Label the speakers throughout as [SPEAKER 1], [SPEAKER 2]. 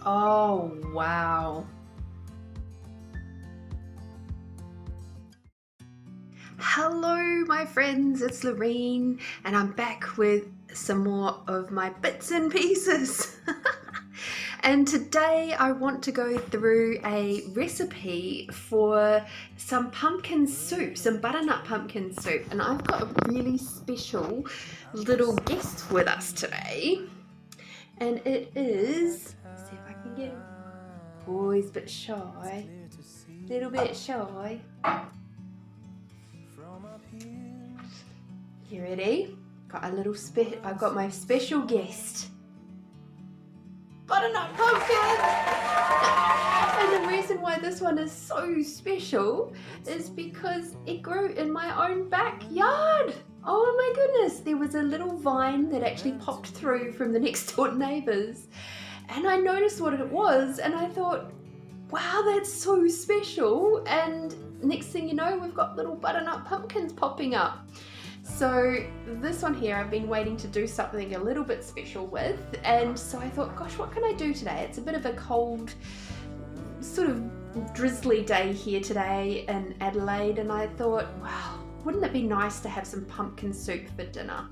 [SPEAKER 1] Oh, wow. Hello, my friends, it's Lorene, and I'm back with some more of my bits and pieces. And today I want to go through a recipe for some pumpkin soup, some butternut pumpkin soup. And I've got a really special little guest with us today. And it is, let's see if I can get him. Oh, he's a bit shy. Little bit shy. You ready? I've got my special guest. Butternut pumpkin! And the reason why this one is so special is because it grew in my own backyard. Oh my goodness, there was a little vine that actually popped through from the next door neighbors, and I noticed what it was and I thought, wow, that's so special. And next thing you know, we've got little butternut pumpkins popping up. So this one here, I've been waiting to do something a little bit special with, and so I thought, gosh, what can I do today? It's a bit of a cold, sort of drizzly day here today in Adelaide, and I thought, wow, wouldn't it be nice to have some pumpkin soup for dinner?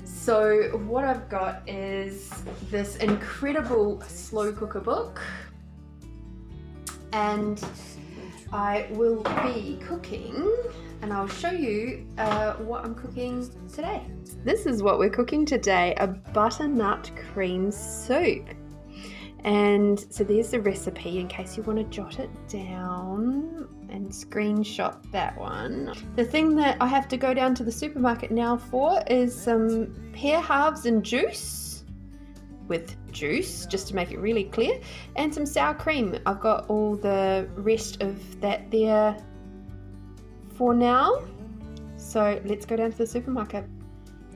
[SPEAKER 1] So what I've got is this incredible slow cooker book, and I will be cooking, and I'll show you what I'm cooking today. This is what we're cooking today, a butternut cream soup. And so there's the recipe in case you want to jot it down and screenshot that one. The thing that I have to go down to the supermarket now for is some pear halves and juice, with juice, just to make it really clear, and some sour cream. I've got all the rest of that there for now. So let's go down to the supermarket.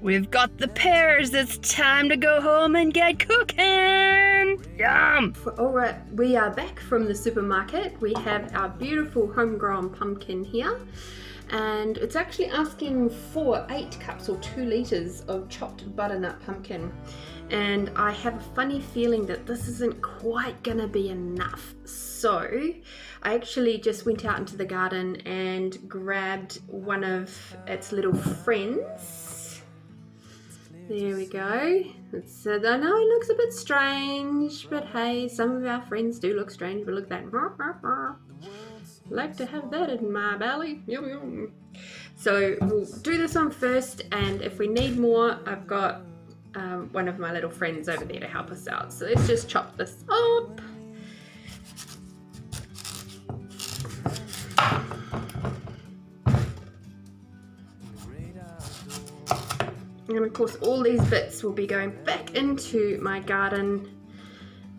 [SPEAKER 2] We've got the pears. It's time to go home and get cooking. Yum!
[SPEAKER 1] Alright, we are back from the supermarket. We have our beautiful homegrown pumpkin here, and it's actually asking for 8 cups or 2 litres of chopped butternut pumpkin. And I have a funny feeling that this isn't quite gonna be enough. So I actually just went out into the garden and grabbed one of its little friends. There we go. I know it looks a bit strange, but hey, some of our friends do look strange, but look at that. Like to have that in my belly. Yum yum. So we'll do this one first, and if we need more, I've got one of my little friends over there to help us out. So let's just chop this up. And of course all these bits will be going back into my garden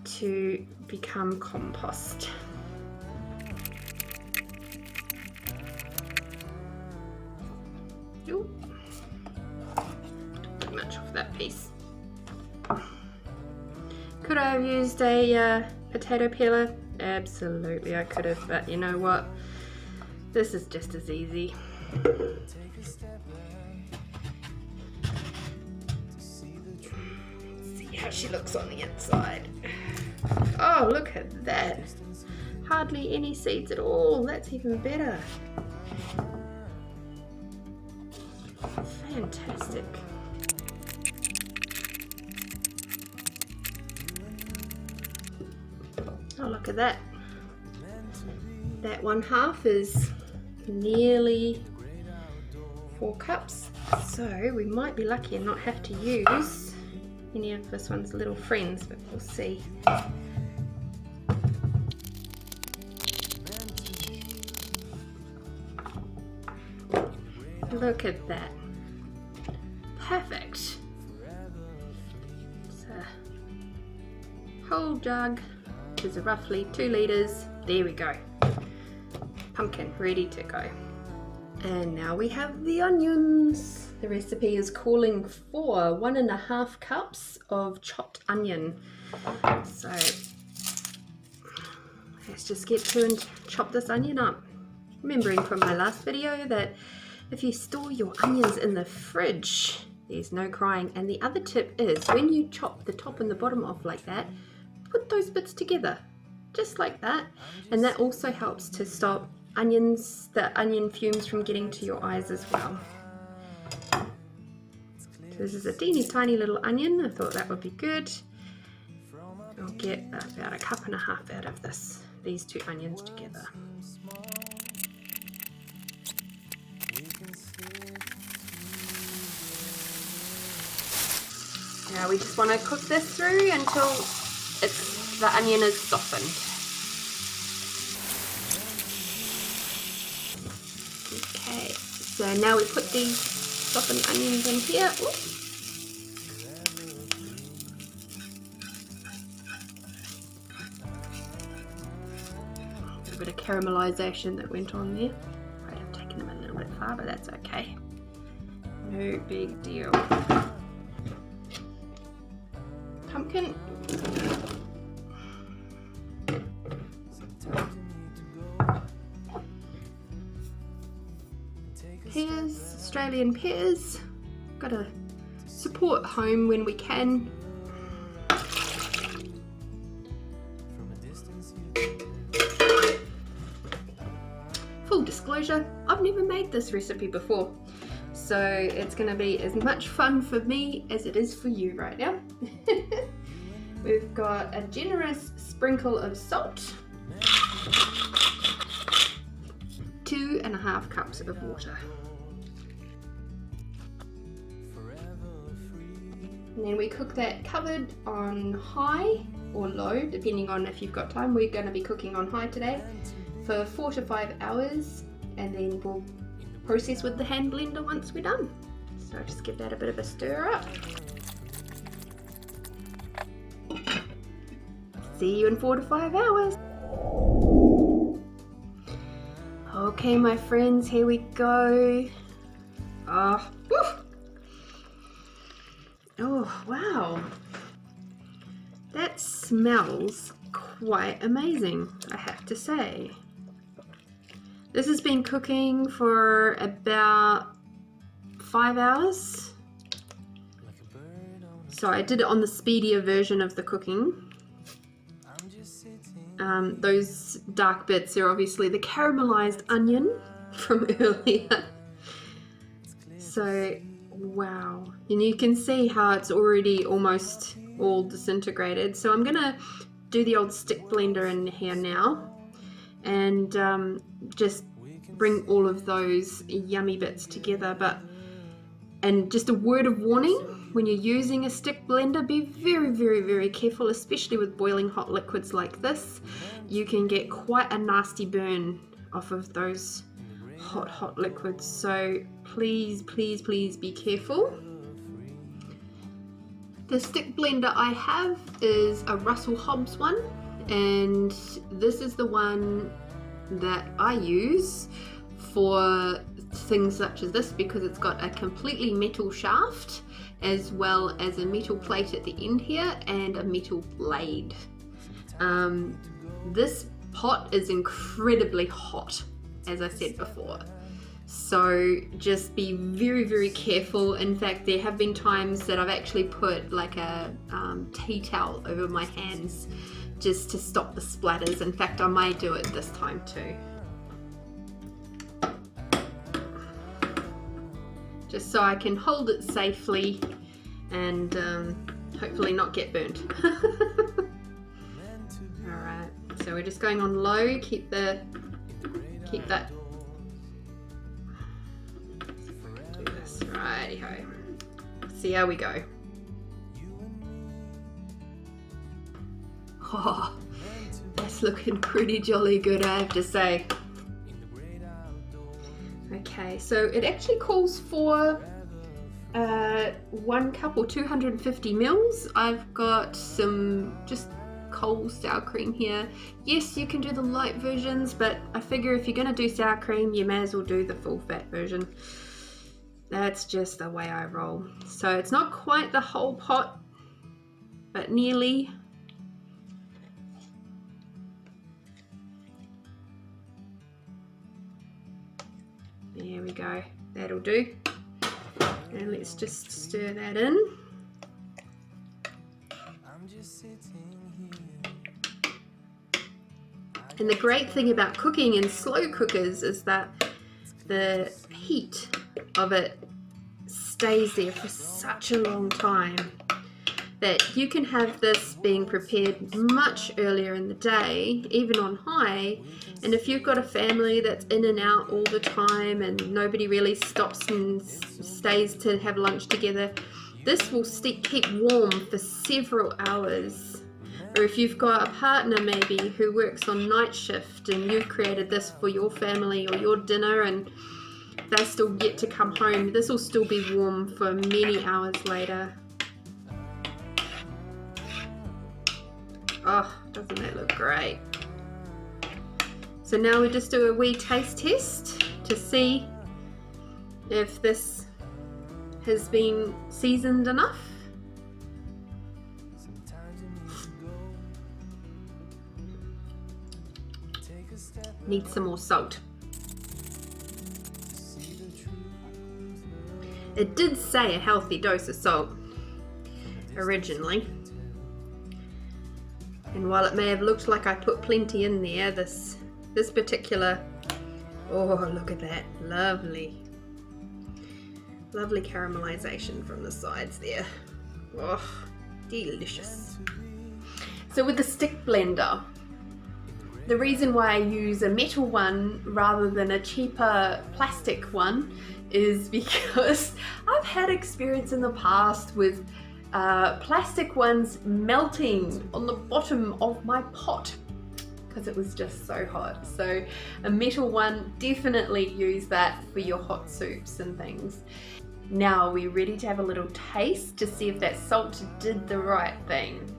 [SPEAKER 1] to become compost. Ooh. Don't put much off that piece. Could I have used a potato peeler? Absolutely I could have, but you know what? This is just as easy. See how she looks on the inside. Oh, look at that. Hardly any seeds at all. That's even better. Fantastic. Oh, look at that. That 1/2 is nearly 4 cups. So we might be lucky and not have to use any of this one's little friends, but we'll see. Look at that. Perfect. It's a whole jug, which is roughly 2 litres. There we go. Pumpkin ready to go. And now we have the onions. The recipe is calling for 1.5 cups of chopped onion. So let's just get to and chop this onion up. Remembering from my last video that if you store your onions in the fridge, there's no crying. And the other tip is when you chop the top and the bottom off like that, put those bits together, just like that. And that also helps to stop the onion fumes from getting to your eyes as well. So this is a teeny tiny little onion. I thought that would be good. I'll get about 1.5 cups out of these 2 onions together. Now we just want to cook this through until the onion is softened. Okay, so now we put these softened onions in here. Oops. A bit of caramelization that went on there. Right, I've taken them a little bit far, but that's okay. No big deal. Pumpkin. Pears, Australian pears. Gotta support home when we can. Full disclosure, I've never made this recipe before, so it's going to be as much fun for me as it is for you right now. We've got a generous sprinkle of salt, 2.5 cups of water, and then we cook that covered on high or low, depending on if you've got time. We're going to be cooking on high today for 4 to 5 hours, and then we'll process with the hand blender once we're done. So just give that a bit of a stir up. See you in 4 to 5 hours. Okay, my friends, here we go. Oh, wow. That smells quite amazing, I have to say. This has been cooking for about 5 hours. So I did it on the speedier version of the cooking. Those dark bits are obviously the caramelized onion from earlier. So, wow. And you can see how it's already almost all disintegrated. So I'm gonna do the old stick blender in here now and just bring all of those yummy bits together. And just a word of warning, when you're using a stick blender, be very, very, very careful, especially with boiling hot liquids like this. You can get quite a nasty burn off of those hot liquids. So please, please, please be careful. The stick blender I have is a Russell Hobbs one, and this is the one that I use for things such as this because it's got a completely metal shaft as well as a metal plate at the end here and a metal blade. This pot is incredibly hot, as I said before, so just be very, very careful. In fact, there have been times that I've actually put like a tea towel over my hands just to stop the splatters. In fact, I may do it this time too, just so I can hold it safely and hopefully not get burnt. Alright, so we're just going on low, keep that. Do this, righty-ho. See how we go. Oh, that's looking pretty jolly good, I have to say. Okay, so it actually calls for 1 cup or 250 mils. I've got some just cold sour cream here. Yes, you can do the light versions, but I figure if you're going to do sour cream, you may as well do the full fat version. That's just the way I roll. So it's not quite the whole pot, but nearly. There we go, that'll do. And let's just stir that in. And the great thing about cooking in slow cookers is that the heat of it stays there for such a long time that you can have this being prepared much earlier in the day, even on high. And if you've got a family that's in and out all the time and nobody really stops and stays to have lunch together, this will keep warm for several hours. Or if you've got a partner maybe who works on night shift and you've created this for your family or your dinner and they still yet to come home, this will still be warm for many hours later. Oh, doesn't that look great? So now we just do a wee taste test to see if this has been seasoned enough. Need some more salt. It did say a healthy dose of salt originally. And while it may have looked like I put plenty in there, this particular, oh, look at that, lovely caramelization from the sides there. Oh, delicious. So with the stick blender, the reason why I use a metal one rather than a cheaper plastic one is because I've had experience in the past with plastic ones melting on the bottom of my pot because it was just so hot. So a metal one, definitely use that for your hot soups and things. Now we're ready to have a little taste to see if that salt did the right thing.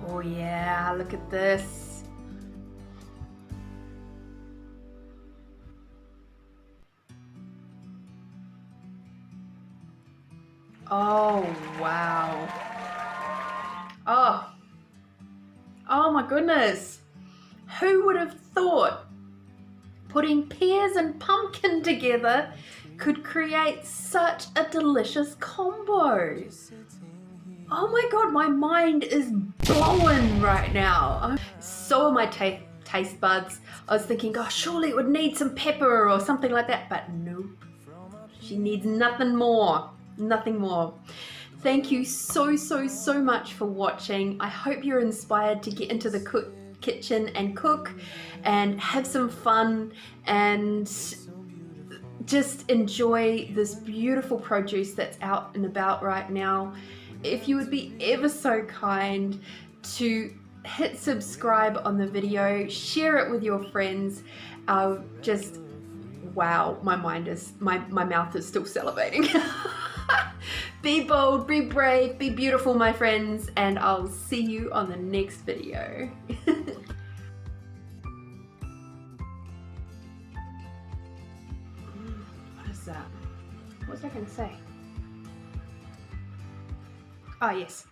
[SPEAKER 1] Oh yeah, look at this. Oh, wow. Oh my goodness. Who would have thought putting pears and pumpkin together could create such a delicious combo? Oh my God, my mind is blowing right now. So are my taste buds. I was thinking, gosh, surely it would need some pepper or something like that, but nope. She needs nothing more. Nothing more. Thank you so much for watching. I hope you're inspired to get into the kitchen and cook and have some fun and just enjoy this beautiful produce that's out and about right now. If you would be ever so kind to hit subscribe on the video, share it with your friends. Just wow, my mouth is still salivating. Be bold, be brave, be beautiful, my friends, and I'll see you on the next video. What is that? What was I going to say? Oh, yes.